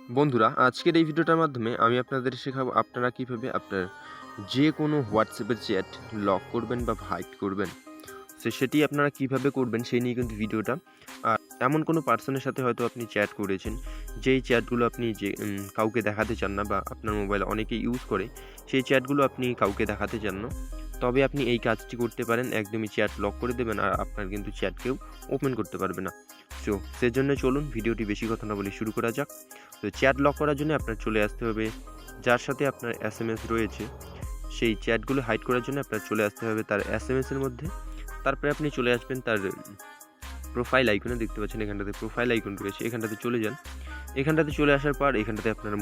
বন্ধুরা, আজকের এই ভিডিওটার মাধ্যমে আমি আপনাদের শেখাবো আপনারা কিভাবে আপনার যে কোনো হোয়াটসঅ্যাপের চ্যাট লক করবেন বা হাইড করবেন। সেটি আপনারা কিভাবে করবেন সেই নিয়ে কিন্তু ভিডিওটা। আর এমন কোনো পার্সনের সাথে হয়তো আপনি চ্যাট করেছেন, যেই চ্যাটগুলো আপনি কাউকে দেখাতে চান না বা আপনার মোবাইলে অনেকে ইউজ করে, সেই চ্যাটগুলো আপনি কাউকে দেখাতে চান না। তবে আপনি এই কাজটি করতে পারেন, একদমই চ্যাট লক করে দেবেন আর আপনার কিন্তু চ্যাট কেউ ওপেন করতে পারবে না। সেজন্য চলুন ভিডিওটি বেশি কথা না বলে শুরু করা যাক। তো চ্যাট লক করার জন্য আপনার চলে আসতে হবে যার সাথে আপনার এসএমএস রয়েছে, সেই চ্যাটগুলো হাইড করার জন্য আপনার চলে আসতে হবে তার এসএমএসের মধ্যে। তারপরে আপনি চলে আসবেন তার প্রোফাইল আইকনে, দেখতে পাচ্ছেন এখানটাতে প্রোফাইল আইকন রয়েছে, এখানটাতে চলে যান। এখানটাতে চলে আসার পর এখানটাতে আপনার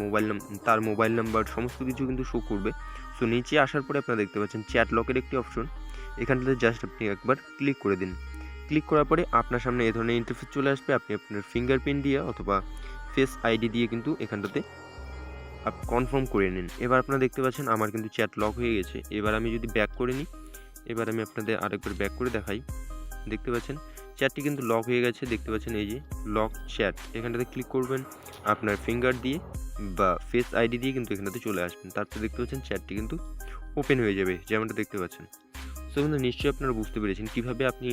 তার মোবাইল নাম্বার সমস্ত কিছু কিন্তু শো করবে। সো নিচে আসার পরে আপনারা দেখতে পাচ্ছেন চ্যাট লকের একটি অপশন, এখানটাতে জাস্ট আপনি একবার ক্লিক করে দিন। ক্লিক করার পরে আপনার সামনে এই ধরনের ইন্টারফেস চলে আসবে। আপনি আপনার ফিঙ্গারপ্রিন্ট দিয়ে অথবা ফেস আইডি দিয়ে কিন্তু এখানটাতে কনফার্ম করে নিন। এবার আপনারা দেখতে পাচ্ছেন আমার কিন্তু চ্যাট লক হয়ে গেছে। এবার আমি যদি ব্যাক করে নিই, এবার আমি আপনাদের আরেকবার ব্যাক করে দেখাই। দেখতে পাচ্ছেন চ্যাটটি কিন্তু লক হয়ে গেছে। দেখতে পাচ্ছেন এই যে লক চ্যাট, এখানটাতে ক্লিক করবেন, আপনার ফিঙ্গার দিয়ে বা ফেস আইডি দিয়ে কিন্তু এখানটাতে চলে আসবেন। তারপরে দেখতে পাচ্ছেন চ্যাটটি কিন্তু ওপেন হয়ে যাবে, যেমনটা দেখতে পাচ্ছেন। সো কিন্তু নিশ্চয়ই আপনারা বুঝতে পেরেছেন কীভাবে আপনি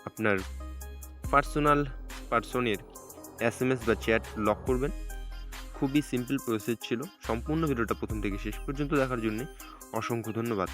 আপনার পার্সনের এসএমএস বা চ্যাট লক করবেন। খুবই সিম্পল প্রসেস ছিল। সম্পূর্ণ ভিডিওটা প্রথম থেকে শেষ পর্যন্ত দেখার জন্য অসংখ্য ধন্যবাদ।